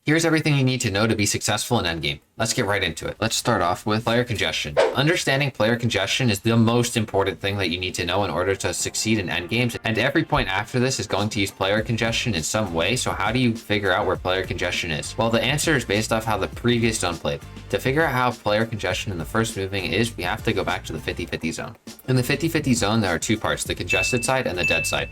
Here's everything you need to know to be successful in Endgame. Let's get right into it. Let's start off with player congestion. Understanding player congestion is the most important thing that you need to know in order to succeed in endgames, and every point after this is going to use player congestion in some way. So how do you figure out where player congestion is? Well, the answer is based off how the previous zone played. To figure out how player congestion in the first moving is, we have to go back to the 50-50 zone. In the 50-50 zone, there are two parts, the congested side and the dead side.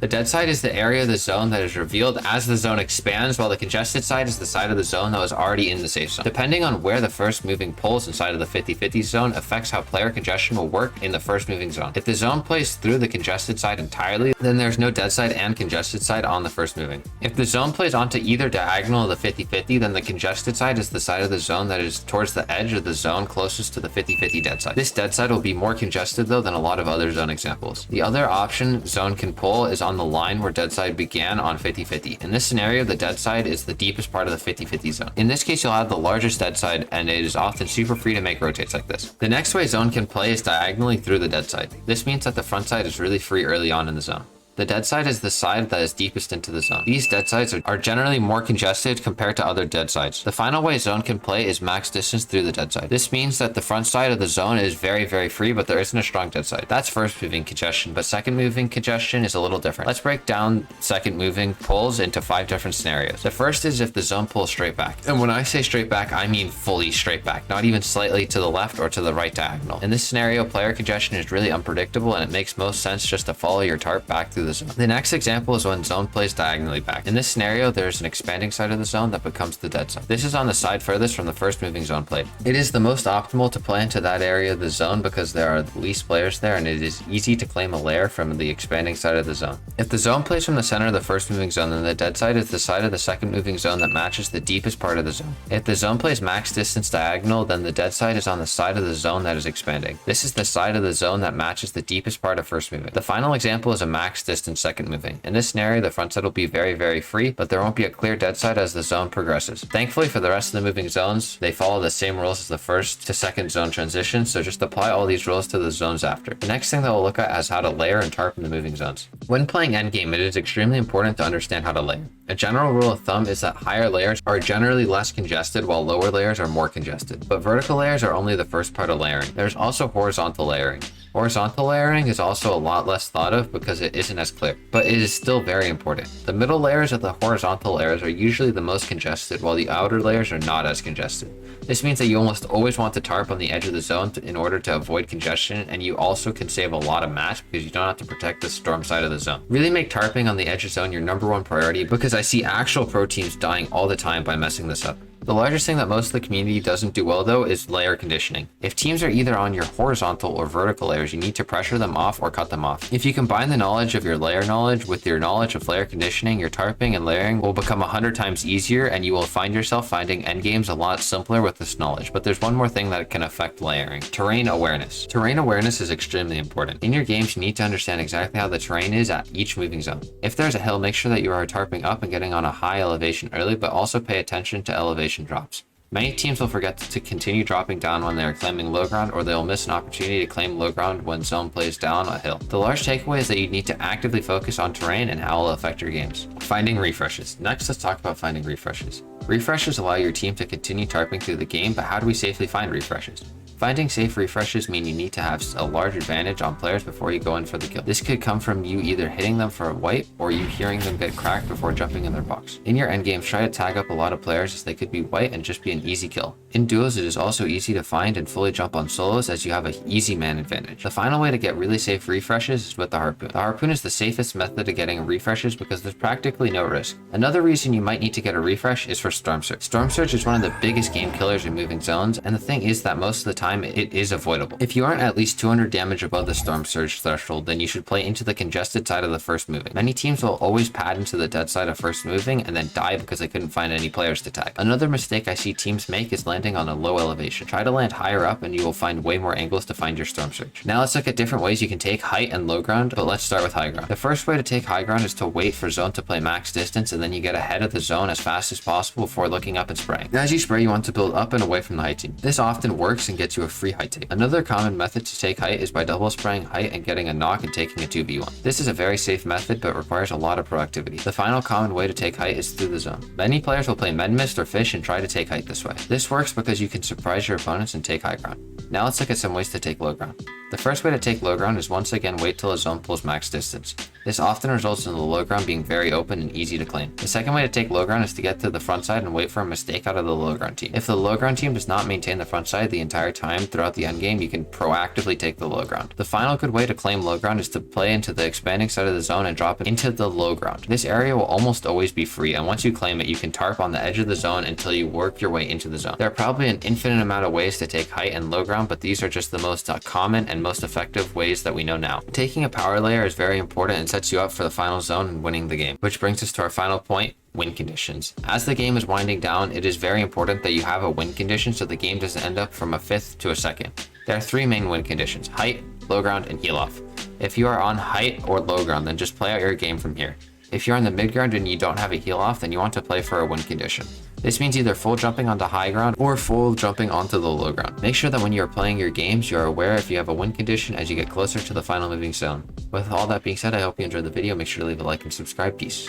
The dead side is the area of the zone that is revealed as the zone expands, while the congested side is the side of the zone that was already in the safe zone. Depending on where the first moving pulls inside of the 50-50 zone affects how player congestion will work in the first moving zone. If the zone plays through the congested side entirely, then there's no dead side and congested side on the first moving. If the zone plays onto either diagonal of the 50-50, then the congested side is the side of the zone that is towards the edge of the zone closest to the 50-50 dead side. This dead side will be more congested though than a lot of other zone examples. The other option zone can pull is on the line where dead side began on 50-50. In this scenario, the dead side is the deepest part of the 50-50 zone. In this case, you'll have the largest dead side, and it is often super free to make rotates like this. The next way zone can play is diagonally through the dead side. This means that the front side is really free early on in the zone. The dead side is the side that is deepest into the zone. These dead sides are generally more congested compared to other dead sides. The final way zone can play is max distance through the dead side. This means that the front side of the zone is very free, but there isn't a strong dead side. That's first moving congestion, but second moving congestion is a little different. Let's break down second moving pulls into 5 different scenarios. The first is if the zone pulls straight back. And when I say straight back, I mean fully straight back, not even slightly to the left or to the right diagonal. In this scenario, player congestion is really unpredictable, and it makes most sense just to follow your tarp back through the zone. The next example is when zone plays diagonally back. In this scenario, there's an expanding side of the zone that becomes the dead side. This is on the side furthest from the first moving zone played. It is the most optimal to play into that area of the zone because there are the least players there, and it is easy to claim a lair from the expanding side of the zone. If the zone plays from the center of the first moving zone, then the dead side is the side of the second moving zone that matches the deepest part of the zone. If the zone plays max distance diagonal, then the dead side is on the side of the zone that is expanding. This is the side of the zone that matches the deepest part of first moving. The final example is a max distance second moving. In this scenario, the front side will be very free, but there won't be a clear dead side as the zone progresses. Thankfully for the rest of the moving zones, they follow the same rules as the first to second zone transition, so just apply all these rules to the zones after. The next thing that we'll look at is how to layer and tarp in the moving zones. When playing endgame, it is extremely important to understand how to layer. A general rule of thumb is that higher layers are generally less congested while lower layers are more congested. But vertical layers are only the first part of layering. There's also horizontal layering. Horizontal layering is also a lot less thought of because it isn't as clear, but it is still very important. The middle layers of the horizontal layers are usually the most congested, while the outer layers are not as congested. This means that you almost always want to tarp on the edge of the zone in order to avoid congestion, and you also can save a lot of mass because you don't have to protect the storm side of the zone. Really make tarping on the edge of zone your #1 priority because I see actual pro teams dying all the time by messing this up. The largest thing that most of the community doesn't do well though is layer conditioning. If teams are either on your horizontal or vertical layers, you need to pressure them off or cut them off. If you combine the knowledge of your layer knowledge with your knowledge of layer conditioning, your tarping and layering will become 100 times easier, and you will find yourself finding endgames a lot simpler with this knowledge. But there's one more thing that can affect layering: terrain awareness. Terrain awareness is extremely important. In your games, you need to understand exactly how the terrain is at each moving zone. If there's a hill, make sure that you are tarping up and getting on a high elevation early, but also pay attention to elevation drops. Many teams will forget to continue dropping down when they are claiming low ground, or they'll miss an opportunity to claim low ground when zone plays down a hill. The large takeaway is that you need to actively focus on terrain and how it will affect your games. Finding refreshes. Next, let's talk about finding refreshes. Refreshes allow your team to continue tarping through the game, but how do we safely find refreshes? Finding safe refreshes mean you need to have a large advantage on players before you go in for the kill. This could come from you either hitting them for a wipe or you hearing them get cracked before jumping in their box. In your endgames, try to tag up a lot of players as they could be white and just be an easy kill. In duos, it is also easy to find and fully jump on solos as you have an easy man advantage. The final way to get really safe refreshes is with the harpoon. The harpoon is the safest method of getting refreshes because there's practically no risk. Another reason you might need to get a refresh is for Storm Surge. Storm Surge is one of the biggest game killers in moving zones, and the thing is that most of the time it is avoidable. If you aren't at least 200 damage above the Storm Surge threshold, then you should play into the congested side of the first moving. Many teams will always pad into the dead side of first moving and then die because they couldn't find any players to tag. Another mistake I see teams make is landing on a low elevation. Try to land higher up and you will find way more angles to find your Storm Surge. Now let's look at different ways you can take height and low ground, but let's start with high ground. The first way to take high ground is to wait for zone to play max distance, and then you get ahead of the zone as fast as possible before looking up and spraying. As you spray, you want to build up and away from the height team. This often works and gets gets you a free height take. Another common method to take height is by double spraying height and getting a knock and taking a 2v1. This is a very safe method but requires a lot of proactivity. The final common way to take height is through the zone. Many players will play med mist or fish and try to take height this way. This works because you can surprise your opponents and take high ground. Now let's look at some ways to take low ground. The first way to take low ground is once again wait till a zone pulls max distance. This often results in the low ground being very open and easy to claim. The second way to take low ground is to get to the front side and wait for a mistake out of the low ground team. If the low ground team does not maintain the front side the entire time throughout the endgame, you can proactively take the low ground. The final good way to claim low ground is to play into the expanding side of the zone and drop into the low ground. This area will almost always be free, and once you claim it, you can tarp on the edge of the zone until you work your way into the zone. There are probably an infinite amount of ways to take height and low ground, but these are just the most common and most effective ways that we know now. Taking a power layer is very important and sets you up for the final zone and winning the game. Which brings us to our final point, win conditions. As the game is winding down, it is very important that you have a win condition so the game doesn't end up from a 5th to a 2nd. There are 3 main win conditions: height, low ground, and heal off. If you are on height or low ground, then just play out your game from here. If you're on the mid ground and you don't have a heal off, then you want to play for a win condition. This means either full jumping onto high ground or full jumping onto the low ground. Make sure that when you are playing your games, you are aware if you have a win condition as you get closer to the final moving zone. With all that being said, I hope you enjoyed the video. Make sure to leave a like and subscribe. Peace.